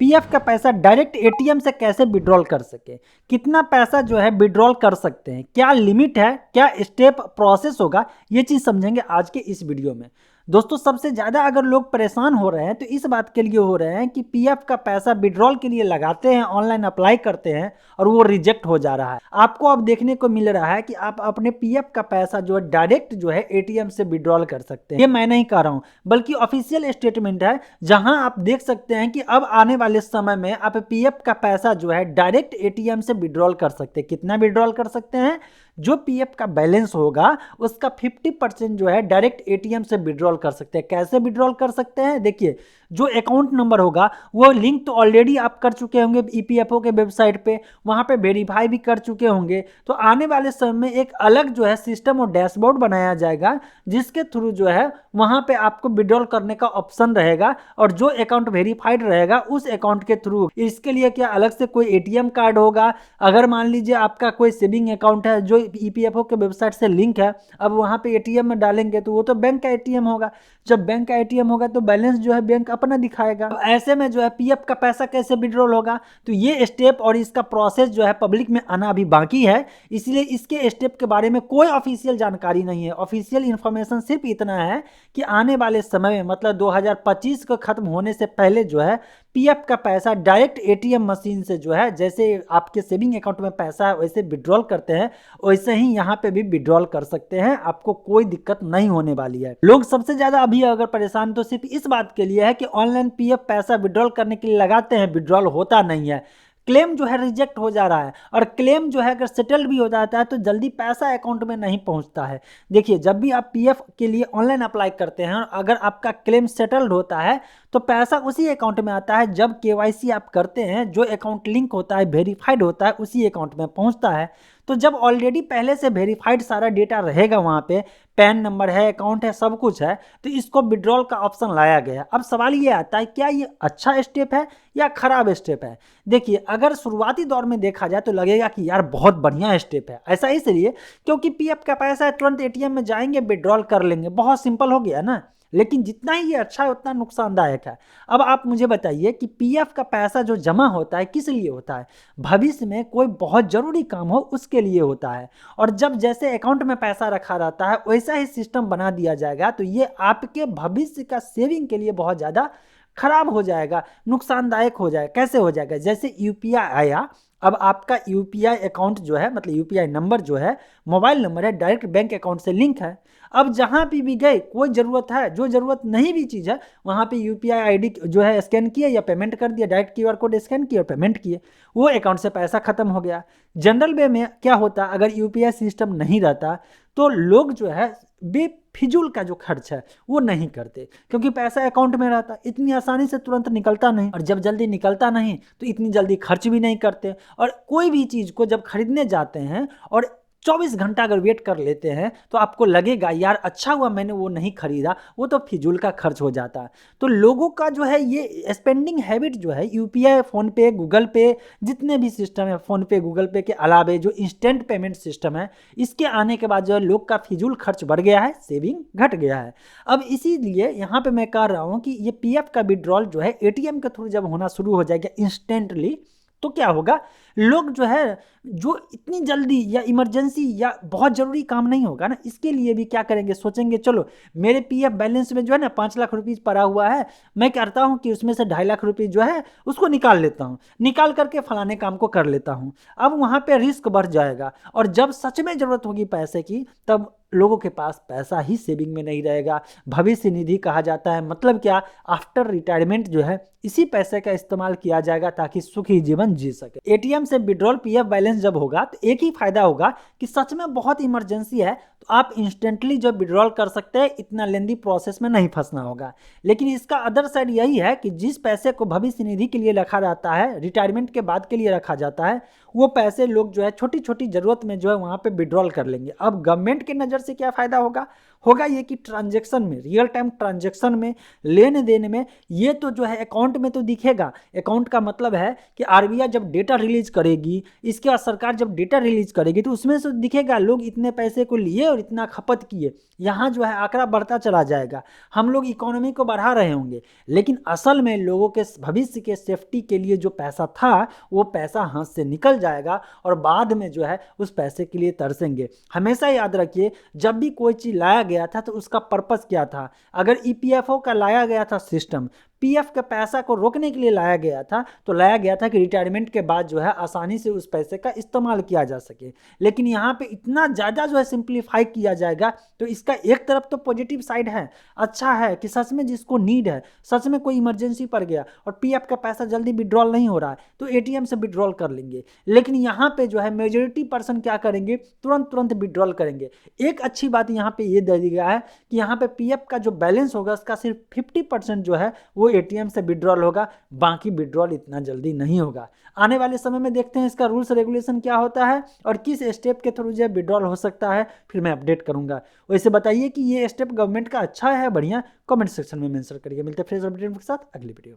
PF का पैसा direct ATM से कैसे विड्रॉल कर सके, कितना पैसा जो है विड्रॉल कर सकते हैं, क्या लिमिट है, क्या स्टेप प्रोसेस होगा, ये चीज़ समझेंगे आज के इस वीडियो में। दोस्तों सबसे ज़्यादा अगर लोग परेशान हो रहे हैं तो इस बात के लिए हो रहे हैं कि पीएफ का पैसा विड्रॉल के लिए लगाते हैं, ऑनलाइन अप्लाई करते हैं और वो रिजेक्ट हो जा रहा है। आपको अब देखने को मिल रहा है कि आप अपने पीएफ का पैसा जो है डायरेक्ट जो है एटीएम से विड्रॉल कर सकते हैं। ये मैं नहीं कह रहा हूँ, बल्कि ऑफिशियल स्टेटमेंट है, जहां आप देख सकते हैं कि अब आने वाले समय में आप पीएफ का पैसा जो है डायरेक्ट एटीएम से विड्रॉल कर सकते हैं। कितना विड्रॉल कर सकते हैं? जो पीएफ का बैलेंस होगा उसका 50% जो है डायरेक्ट एटीएम से विड्रॉल कर सकते हैं। कैसे विड्रॉल कर सकते हैं? देखिए, जो अकाउंट नंबर होगा वो लिंक तो ऑलरेडी आप कर चुके होंगे ईपीएफओ के वेबसाइट पे, वहाँ पे वेरीफाई भी कर चुके होंगे। तो आने वाले समय में एक अलग जो है सिस्टम और डैशबोर्ड बनाया जाएगा, जिसके थ्रू जो है वहाँ पे आपको विड्रॉल करने का ऑप्शन रहेगा और जो अकाउंट वेरीफाइड रहेगा उस अकाउंट के थ्रू। इसके लिए क्या अलग से कोई एटीएम कार्ड होगा? अगर मान लीजिए आपका कोई सेविंग अकाउंट है जो ईपीएफओ के वेबसाइट से लिंक है, अब वहाँ पे एटीएम में डालेंगे तो वो तो बैंक का एटीएम होगा। जब बैंक का एटीएम होगा तो बैलेंस जो है बैंक अपना दिखाएगा। तो ऐसे में जो है पीएफ का पैसा कैसे विड्रॉल होगा? तो ये स्टेप और इसका प्रोसेस जो है पब्लिक में आना अभी बाकी है, इसलिए इसके स्टेप के बारे में कोई ऑफिशियल जानकारी नहीं है। ऑफिशियल इंफॉर्मेशन सिर्फ इतना है कि आने वाले समय में मतलब 2025 को खत्म होने से पहले जो है पीएफ का पैसा डायरेक्ट एटीएम मशीन से जो है, जैसे आपके सेविंग अकाउंट में पैसा है वैसे विड्रॉल करते हैं, वैसे ही यहाँ पे भी विड्रॉल कर सकते हैं। आपको कोई दिक्कत नहीं होने वाली है। लोग सबसे ज्यादा अभी अगर परेशान तो सिर्फ इस बात के लिए है कि ऑनलाइन पीएफ पैसा विड्रॉल करने के लिए लगाते हैं, विड्रॉल होता नहीं है, क्लेम जो है रिजेक्ट हो जा रहा है। और क्लेम जो है अगर सेटल्ड भी हो जाता है तो जल्दी पैसा अकाउंट में नहीं पहुंचता है। देखिए, जब भी आप पीएफ के लिए ऑनलाइन अप्लाई करते हैं और अगर आपका क्लेम सेटल्ड होता है तो पैसा उसी अकाउंट में आता है। जब केवाईसी आप करते हैं, जो अकाउंट लिंक होता है, वेरीफाइड होता है, उसी अकाउंट में पहुंचता है। तो जब ऑलरेडी पहले से वेरीफाइड सारा डेटा रहेगा, वहाँ पे पैन नंबर है, अकाउंट है, सब कुछ है, तो इसको विड्रॉल का ऑप्शन लाया गया। अब सवाल ये आता है, क्या ये अच्छा स्टेप है या खराब स्टेप है? देखिए, अगर शुरुआती दौर में देखा जाए तो लगेगा कि यार बहुत बढ़िया स्टेप है। ऐसा इसलिए क्योंकि पीएफ का पैसा है, तुरंत एटीएम में जाएंगे, विड्रॉल कर लेंगे, बहुत सिंपल हो गया ना। लेकिन जितना ही ये अच्छा है उतना नुकसानदायक है। अब आप मुझे बताइए कि पीएफ का पैसा जो जमा होता है किस लिए होता है? भविष्य में कोई बहुत जरूरी काम हो उसके लिए होता है। और जब जैसे अकाउंट में पैसा रखा रहता है वैसा ही सिस्टम बना दिया जाएगा तो ये आपके भविष्य का सेविंग के लिए बहुत ज़्यादा खराब हो जाएगा, नुकसानदायक हो जाएगा। कैसे हो जाएगा? जैसे यूपीआई आया, अब आपका यूपीआई अकाउंट जो है, मतलब यूपीआई नंबर जो है, मोबाइल नंबर है, डायरेक्ट बैंक अकाउंट से लिंक है। अब जहाँ भी गए, कोई ज़रूरत है, जो ज़रूरत नहीं भी चीज़ है, वहाँ पे यूपीआई आईडी जो है स्कैन किए या पेमेंट कर दिया, डायरेक्ट क्यूआर कोड स्कैन किया और पेमेंट किए, वो अकाउंट से पैसा खत्म हो गया। जनरल वे में क्या होता, अगर यूपीआई सिस्टम नहीं रहता तो लोग जो है बेफिजूल का जो खर्च है वो नहीं करते, क्योंकि पैसा अकाउंट में रहता, इतनी आसानी से तुरंत निकलता नहीं, और जब जल्दी निकलता नहीं तो इतनी जल्दी खर्च भी नहीं करते। और कोई भी चीज़ को जब खरीदने जाते हैं और 24 घंटा अगर वेट कर लेते हैं तो आपको लगेगा यार अच्छा हुआ मैंने वो नहीं खरीदा, वो तो फिजूल का खर्च हो जाता है। तो लोगों का जो है ये स्पेंडिंग हैबिट जो है, यूपीआई, फ़ोन पे, गूगल पे, जितने भी सिस्टम है, फ़ोन पे, गूगल पे के अलावे जो इंस्टेंट पेमेंट सिस्टम है, इसके आने के बाद जो है लोग का फिजूल खर्च बढ़ गया है, सेविंग घट गया है। अब इसीलिए यहाँ पे मैं कह रहा हूँ कि ये पीएफ का विड्रॉल जो है एटीएम के थ्रू जब होना शुरू हो जाएगा इंस्टेंटली, तो क्या होगा, लोग जो है जो इतनी जल्दी या इमरजेंसी या बहुत ज़रूरी काम नहीं होगा ना, इसके लिए भी क्या करेंगे, सोचेंगे चलो मेरे पीएफ बैलेंस में जो है ना 5 लाख रुपीज़ पड़ा हुआ है, मैं करता हूँ कि उसमें से 2.5 लाख रुपये जो है उसको निकाल लेता हूँ, निकाल करके फलाने काम को कर लेता हूँ। अब वहाँ पे रिस्क बढ़ जाएगा और जब सच में ज़रूरत होगी पैसे की तब लोगों के पास पैसा ही सेविंग में नहीं रहेगा। भविष्य निधि कहा जाता है, मतलब क्या, आफ्टर रिटायरमेंट जो है इसी पैसे का इस्तेमाल किया जाएगा ताकि सुखी जीवन जी सके। एटीएम से विड्रॉल पीएफ बैलेंस जब होगा तो एक ही फायदा होगा कि सच में बहुत इमरजेंसी है तो आप इंस्टेंटली जब विड्रॉल कर सकते हैं, इतना लेंदी प्रोसेस में नहीं फंसना होगा। लेकिन इसका अदर साइड यही है कि जिस पैसे को भविष्य निधि के लिए रखा जाता है, रिटायरमेंट के बाद के लिए रखा जाता है, वो पैसे लोग जो है छोटी छोटी जरूरत में जो है वहाँ पे विड्रॉल कर लेंगे। अब गवर्नमेंट की नज़र से क्या फ़ायदा होगा, होगा ये कि ट्रांजैक्शन में, रियल टाइम ट्रांजैक्शन में, लेने देने में, ये तो जो है अकाउंट में तो दिखेगा। अकाउंट का मतलब है कि आरबीआई जब डेटा रिलीज करेगी, इसके बाद सरकार जब डेटा रिलीज करेगी तो उसमें से दिखेगा लोग इतने पैसे को लिए और इतना खपत किए। यहाँ जो है आंकड़ा बढ़ता चला जाएगा, हम लोग इकोनॉमी को बढ़ा रहे होंगे, लेकिन असल में लोगों के भविष्य के सेफ्टी के लिए जो पैसा था वो पैसा हाथ से निकल जाएगा और बाद में जो है उस पैसे के लिए तरसेंगे। हमेशा याद रखिए, जब भी कोई चीज़ लाया गया था तो उसका पर्पस क्या था। अगर ईपीएफओ का लाया गया था सिस्टम, पीएफ के पैसा को रोकने के लिए लाया गया था, तो लाया गया था कि रिटायरमेंट के बाद जो है आसानी से उस पैसे का इस्तेमाल किया जा सके। लेकिन यहाँ पे इतना ज़्यादा जो है सिंप्लीफाई किया जाएगा, तो इसका एक तरफ तो पॉजिटिव साइड है, अच्छा है कि सच में जिसको नीड है, सच में कोई इमरजेंसी पड़ गया और पीएफ का पैसा जल्दी विड्रॉल नहीं हो रहा है, तो एटीएम से विड्रॉल कर लेंगे। लेकिन यहाँ पे जो है मेजोरिटी पर्सन क्या करेंगे, तुरंत तुरंत विड्रॉल करेंगे। एक अच्छी बात यहाँ पे ये दे दी गया है कि यहाँ पे पीएफ का जो बैलेंस होगा उसका सिर्फ 50% जो है वो एटीएम से विड्रॉल होगा, बाकी विड्रॉल इतना जल्दी नहीं होगा। आने वाले समय में देखते हैं इसका रूल्स रेगुलेशन क्या होता है और किस स्टेप के थ्रू जो है विड्रॉल हो सकता है, फिर मैं अपडेट करूंगा। वैसे बताइए कि ये स्टेप गवर्नमेंट का अच्छा है बढ़िया, कमेंट सेक्शन में मेंशन करिए। मिलते हैं फ्रेश अपडेट के साथ अगली वीडियो।